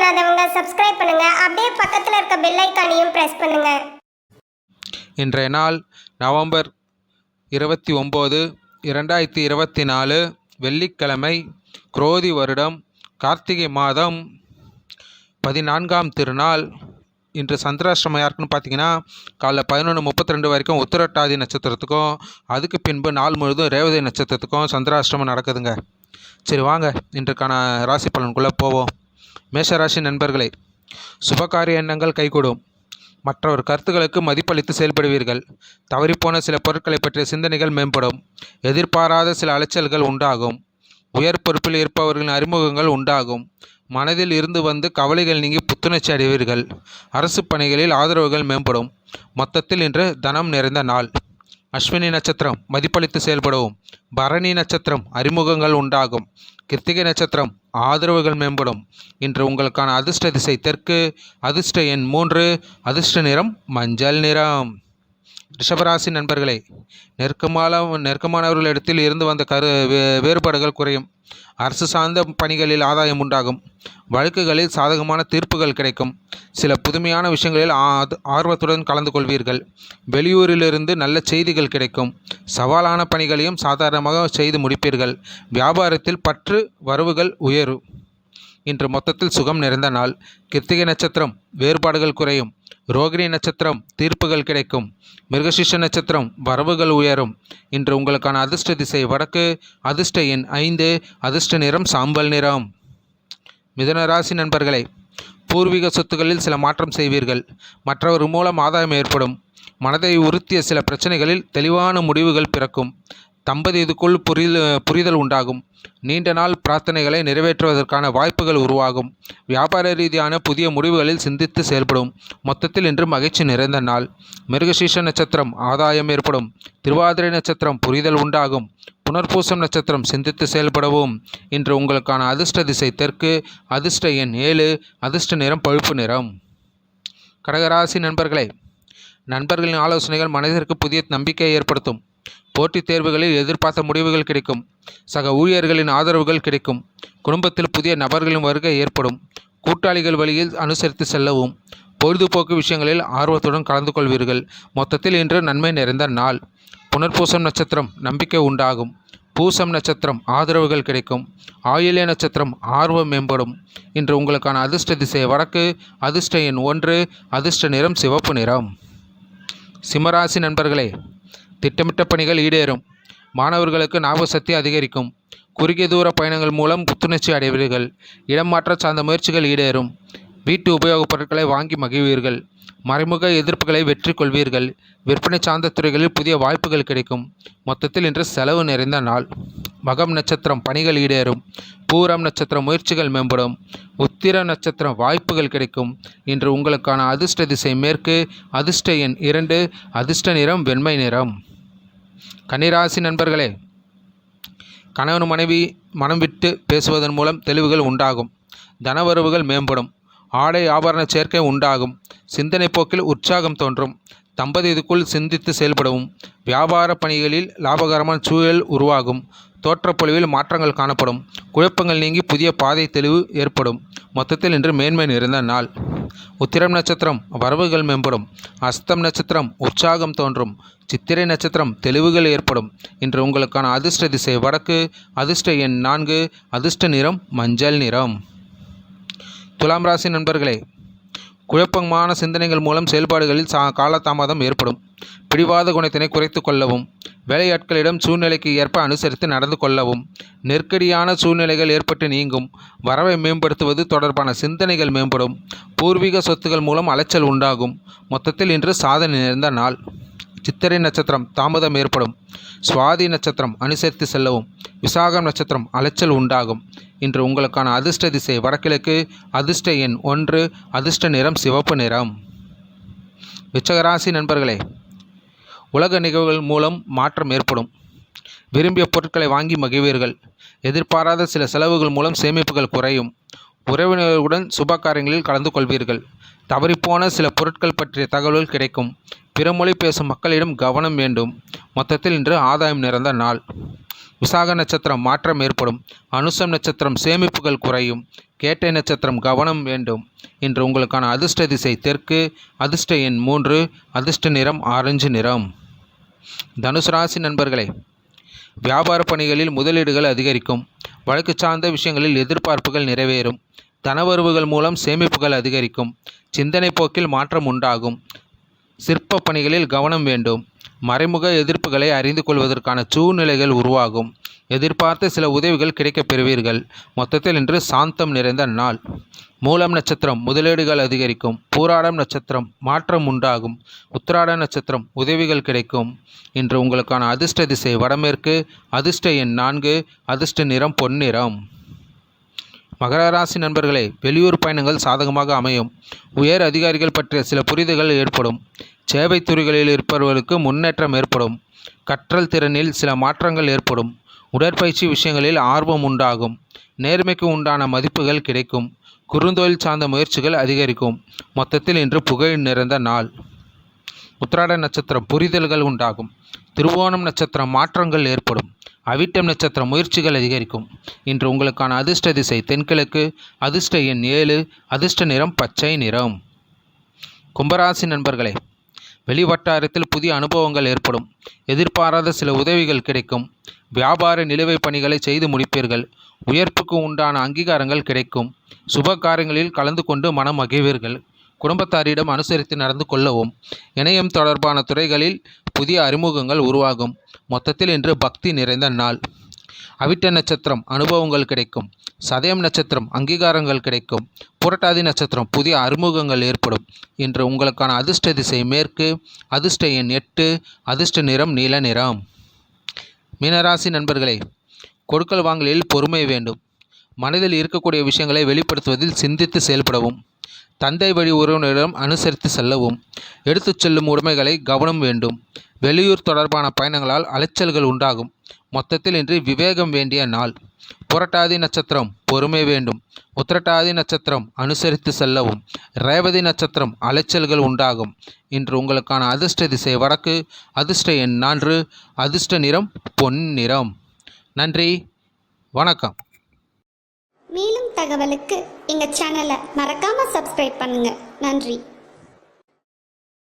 பண்ணாதவங்க சப்ஸ்கிரைப் பண்ணுங்க. அப்படியே பக்கத்தில் இருக்க பெல் ஐகானையும் பிரஸ் பண்ணுங்க. இன்றைய நாள் நவம்பர் 29, 2024 வெள்ளிக்கிழமை, குரோதி வருடம் கார்த்திகை மாதம் 14ஆம் திருநாள். இன்று சந்திராஷ்டமம் யாருக்குன்னு பார்த்தீங்கன்னா, காலைல 11:32 வரைக்கும் உத்திரட்டாதி நட்சத்திரத்துக்கும், அதுக்கு பின்பு நாள் முழுவதும் ரேவதி நட்சத்திரத்துக்கும் சந்திராஷ்டமம் நடக்குதுங்க. சரி வாங்க இன்றைக்கான ராசி பலனுக்குள்ளே போவோம். மேஷராசி நண்பர்களே, சுபகாரிய எண்ணங்கள் கைகூடும். மற்றவர் கருத்துக்களுக்கு மதிப்பளித்து செயல்படுவீர்கள். தவறிப்போன சில பொருட்களை பற்றிய சிந்தனைகள் மேம்படும். எதிர்பாராத சில அலைச்சல்கள் உண்டாகும். உயர் பொறுப்பில் இருப்பவர்களின் அறிமுகங்கள் உண்டாகும். மனதில் இருந்து வந்து கவலைகள் நீங்கி புத்துணர்ச்சி அடைவீர்கள். அரசு பணிகளில் ஆதரவுகள் மேம்படும். மொத்தத்தில் இன்று தனம் நிறைந்த நாள். அஸ்வினி நட்சத்திரம் மதிப்பளித்து செயல்படவும். பரணி நட்சத்திரம் அறிமுகங்கள் உண்டாகும். கிருத்திகை நட்சத்திரம் ஆதரவுகள் மேம்படும். இன்று உங்களுக்கான அதிர்ஷ்ட திசை தெற்கு. அதிர்ஷ்ட எண் 3. அதிர்ஷ்ட நிறம் மஞ்சள் நிறம். ரிஷபராசி நண்பர்களே, நெருக்கமானவர்களிடத்தில் இருந்து வந்த வேறுபாடுகள் குறையும். அரசு சார்ந்த பணிகளில் ஆதாயம் உண்டாகும். வழக்குகளில் சாதகமான தீர்ப்புகள் கிடைக்கும். சில புதுமையான விஷயங்களில் ஆர்வத்துடன் கலந்து கொள்வீர்கள். வெளியூரிலிருந்து நல்ல செய்திகள் கிடைக்கும். சவாலான பணிகளையும் சாதாரணமாக செய்து முடிப்பீர்கள். வியாபாரத்தில் பற்று வரவுகள் உயரும். இன்று மொத்தத்தில் சுகம் நிறைந்த நாள். கிருத்திகை நட்சத்திரம் வேறுபாடுகள் குறையும். ரோகிணி நட்சத்திரம் தீர்ப்புகள் கிடைக்கும். மிருகசீஷ நட்சத்திரம் வரவுகள் உயரும். இன்று உங்களுக்கான அதிர்ஷ்ட திசை வடக்கு. அதிர்ஷ்ட எண் 5. அதிர்ஷ்ட நிறம் சாம்பல் நிறம். மிதுன ராசி நண்பர்களே, பூர்வீக சொத்துக்களில் சில மாற்றம் செய்வீர்கள். மற்றவர் மூலம் ஆதாயம் ஏற்படும். மனதை உறுத்திய சில பிரச்சனைகளில் தெளிவான முடிவுகள் பிறக்கும். தம்பதியதுக்குள் புரிதல் உண்டாகும். நீண்ட நாள் பிரார்த்தனைகளை நிறைவேற்றுவதற்கான வாய்ப்புகள் உருவாகும். வியாபார ரீதியான புதிய முடிவுகளில் சிந்தித்து செயல்படும். மொத்தத்தில் இன்று மகிழ்ச்சி நிறைந்த நாள். மிருகசீஷ நட்சத்திரம் ஆதாயம் ஏற்படும். திருவாதிரை நட்சத்திரம் புரிதல் உண்டாகும். புனர்பூசம் நட்சத்திரம் சிந்தித்து செயல்படவும். இன்று உங்களுக்கான அதிர்ஷ்ட திசை தெற்கு. அதிர்ஷ்ட எண் 7. அதிர்ஷ்ட நிறம் பழுப்பு நிறம். கடகராசி நண்பர்களே, நண்பர்களின் ஆலோசனைகள் மனதிற்கு புதிய நம்பிக்கையை ஏற்படுத்தும். போட்டித் தேர்வுகளில் எதிர்பார்த்த முடிவுகள் கிடைக்கும். சக ஊழியர்களின் ஆதரவுகள் கிடைக்கும். குடும்பத்தில் புதிய நபர்களின் வருகை ஏற்படும். கூட்டாளிகள் வழியில் அனுசரித்து செல்லவும். பொழுதுபோக்கு விஷயங்களில் ஆர்வத்துடன் கலந்து கொள்வீர்கள். மொத்தத்தில் இன்று நன்மை நிறைந்த நாள். புனர்பூசம் நட்சத்திரம் நம்பிக்கை உண்டாகும். பூசம் நட்சத்திரம் ஆதரவுகள் கிடைக்கும். ஆயில்ய நட்சத்திரம் ஆர்வம் மேம்படும். இன்று உங்களுக்கான அதிர்ஷ்ட திசை வடக்கு. அதிர்ஷ்ட எண் 1. அதிர்ஷ்ட நிறம் சிவப்பு நிறம். சிம்மராசி நண்பர்களே, திட்டமிட்ட பணிகள் ஈடேறும். மாணவர்களுக்கு ஞாபக சக்தி அதிகரிக்கும். குறுகிய தூர பயணங்கள் மூலம் புத்துணர்ச்சி அடைவீர்கள். இடமாற்ற சார்ந்த முயற்சிகள் ஈடேறும். வீட்டு உபயோகப் பொருட்களை வாங்கி மகிழ்வீர்கள். மறைமுக எதிர்ப்புகளை வெற்றி கொள்வீர்கள். விற்பனை சார்ந்த துறைகளில் புதிய வாய்ப்புகள் கிடைக்கும். மொத்தத்தில் இன்று செலவு நிறைந்த நாள். மகம் நட்சத்திரம் பணிகள் ஈடேறும். பூரம் நட்சத்திரம் முயற்சிகள் மேம்படும். உத்திர நட்சத்திரம் வாய்ப்புகள் கிடைக்கும். இன்று உங்களுக்கான அதிர்ஷ்ட திசை மேற்கு. அதிர்ஷ்ட எண் 2. அதிர்ஷ்ட நிறம் வெண்மை நிறம். கன்னிராசி நண்பர்களே, கணவன் மனைவி மனம் விட்டு பேசுவதன் மூலம் தெளிவுகள் உண்டாகும். தனவரவுகள் மேம்படும். ஆடை ஆபரண சேர்க்கை உண்டாகும். சிந்தனை போக்கில் உற்சாகம் தோன்றும். தம்பதியதுக்குள் சிந்தித்து செயல்படவும். வியாபார பணிகளில் லாபகரமான சூழல் உருவாகும். தோற்றப்பொழிவில் மாற்றங்கள் காணப்படும். குழப்பங்கள் நீங்கி புதிய பாதை தெளிவு ஏற்படும். மொத்தத்தில் இன்று மேன்மை நிறைந்த நாள். உத்திரம் நட்சத்திரம் வரவுகள் மேம்படும். அஸ்தம் நட்சத்திரம் உற்சாகம் தோன்றும். சித்திரை நட்சத்திரம் தெளிவுகள் ஏற்படும். இன்று உங்களுக்கான அதிர்ஷ்ட திசை வடக்கு. அதிர்ஷ்ட எண் 4. அதிர்ஷ்ட நிறம் மஞ்சள் நிறம். துலாம் ராசி நண்பர்களே, குழப்பமான சிந்தனைகள் மூலம் செயல்பாடுகளில் காலதாமதம் ஏற்படும். பிடிவாத குணத்தினை குறைத்து கொள்ளவும். வேலையாட்களிடம் சூழ்நிலைக்கு ஏற்ப அனுசரித்து நடந்து கொள்ளவும். நெருக்கடியான சூழ்நிலைகள் ஏற்பட்டு நீங்கும். வரவை மேம்படுத்துவது தொடர்பான சிந்தனைகள் மேம்படும். பூர்வீக சொத்துக்கள் மூலம் அலைச்சல் உண்டாகும். மொத்தத்தில் இன்று சாதனை நிறைந்த நாள். சித்திரை நட்சத்திரம் தாமதம் ஏற்படும். சுவாதி நட்சத்திரம் அனுசரித்து செல்லவும். விசாகம் நட்சத்திரம் அலைச்சல் உண்டாகும். இன்று உங்களுக்கான அதிர்ஷ்ட திசை வடகிழக்கு. அதிர்ஷ்ட எண் 1. அதிர்ஷ்ட நிறம் சிவப்பு நிறம். விருச்சிகராசி நண்பர்களே, உலக நிகழ்வுகள் மூலம் மாற்றம் ஏற்படும். விரும்பிய பொருட்களை வாங்கி மகிழ்வீர்கள். எதிர்பாராத சில செலவுகள் மூலம் சேமிப்புகள் குறையும். உறவினர்களுடன் சுப காரியங்களில் கலந்து கொள்வீர்கள். தவறிப்போன சில பொருட்கள் பற்றிய தகவல்கள் கிடைக்கும். பிற மொழி பேசும் மக்களிடம் கவனம் வேண்டும். மொத்தத்தில் இன்று ஆதாயம் நிறைந்த நாள். விசாக நட்சத்திரம் மாற்றம் ஏற்படும். அனுசம் நட்சத்திரம் சேமிப்புகள் குறையும். கேட்டை நட்சத்திரம் கவனம் வேண்டும். இன்று உங்களுக்கான அதிர்ஷ்ட திசை தெற்கு, அதிர்ஷ்ட எண் 3, அதிர்ஷ்ட நிறம் ஆரஞ்சு நிறம். தனுசு ராசி நண்பர்களே, வியாபார பணிகளில் முதலீடுகள் அதிகரிக்கும். வழக்கு சார்ந்த விஷயங்களில் எதிர்பார்ப்புகள் நிறைவேறும். தனவரவுகள் மூலம் சேமிப்புகள் அதிகரிக்கும். சிந்தனை போக்கில் மாற்றம் உண்டாகும். சிற்ப பணிகளில் கவனம் வேண்டும். மறைமுக எதிர்ப்புகளை அறிந்து கொள்வதற்கான சூழ்நிலைகள் உருவாகும். எதிர்பார்த்த சில உதவிகள் கிடைக்கப் பெறுவீர்கள். மொத்தத்தில் இன்று சாந்தம் நிறைந்த நாள். மூலம் நட்சத்திரம் முதலீடுகள் அதிகரிக்கும். பூராடம் நட்சத்திரம் மாற்றம் உண்டாகும். உத்திராட நட்சத்திரம் உதவிகள் கிடைக்கும். இன்று உங்களுக்கான அதிர்ஷ்ட திசை வடமேற்கு, அதிர்ஷ்ட எண் 4, அதிர்ஷ்ட நிறம் பொன்னிறம். மகர ராசி நண்பர்களே, வெளியூர் பயணங்கள் சாதகமாக அமையும். உயர் அதிகாரிகள் பற்றிய சில புரிதல்கள் ஏற்படும். சேவை துறைகளில் இருப்பவர்களுக்கு முன்னேற்றம் ஏற்படும். கற்றல் திறனில் சில மாற்றங்கள் ஏற்படும். உடற்பயிற்சி விஷயங்களில் ஆர்வம் உண்டாகும். நேர்மைக்கு உண்டான மதிப்புகள் கிடைக்கும். குறுந்தொழில் சார்ந்த முயற்சிகள் அதிகரிக்கும். மொத்தத்தில் இன்று புகழ் நிறைந்த நாள். உத்திராட நட்சத்திரம் புரிதல்கள் உண்டாகும். திருவோணம் நட்சத்திரம் மாற்றங்கள் ஏற்படும். அவிட்டம் நட்சத்திரம் முயற்சிகள் அதிகரிக்கும். இன்று உங்களுக்கான அதிர்ஷ்ட திசை தென்கிழக்கு, அதிர்ஷ்ட எண் 7, அதிர்ஷ்ட நிறம் பச்சை நிறம். கும்பராசி நண்பர்களே, வெளிவட்டாரத்தில் புதிய அனுபவங்கள் ஏற்படும். எதிர்பாராத சில உதவிகள் கிடைக்கும். வியாபார நிலுவைப் பணிகளை செய்து முடிப்பீர்கள். உயர்ப்புக்கு உண்டான அங்கீகாரங்கள் கிடைக்கும். சுப காரியங்களில் கலந்து கொண்டு மனம் மகிழ்வீர்கள். குடும்பத்தாரிடம் அனுசரித்து நடந்து கொள்ளவும். இணையம் தொடர்பான துறைகளில் புதிய அறிமுகங்கள் உருவாகும். மொத்தத்தில் இன்று பக்தி நிறைந்த நாள். அவிட்ட நட்சத்திரம் அனுபவங்கள் கிடைக்கும். சதயம் நட்சத்திரம் அங்கீகாரங்கள் கிடைக்கும். புரட்டாதி நட்சத்திரம் புதிய அறிமுகங்கள் ஏற்படும். இன்று உங்களுக்கான அதிர்ஷ்ட திசை மேற்கு, அதிர்ஷ்ட எண் 8, அதிர்ஷ்ட நிறம் நீல நிறம். மீனராசி நண்பர்களே, கொடுக்கல் வாங்கலில் பொறுமை வேண்டும். மனதில் இருக்கக்கூடிய விஷயங்களை வெளிப்படுத்துவதில் சிந்தித்து செயல்படவும். தந்தை வழி உறவினரிடம் அனுசரித்து செல்லவும். எடுத்துச் செல்லும் உடைமைகளை கவனம் வேண்டும். வெளியூர் தொடர்பான பயணங்களால் அலைச்சல்கள் உண்டாகும். மொத்தத்தில் இன்று விவேகம் வேண்டிய நாள். புரட்டாதி நட்சத்திரம் பொறுமை வேண்டும். உத்திரட்டாதி நட்சத்திரம் அனுசரித்து செல்லவும். ரேவதி நட்சத்திரம் அலைச்சல்கள் உண்டாகும். இன்று உங்களுக்கான அதிர்ஷ்ட திசை வடக்கு, அதிர்ஷ்ட எண் 4, அதிர்ஷ்ட நிறம் பொன் நிறம். நன்றி, வணக்கம். மேலும் தகவலுக்கு எங்கள் சேனலை மறக்காமல் சப்ஸ்கிரைப் பண்ணுங்கள். நன்றி.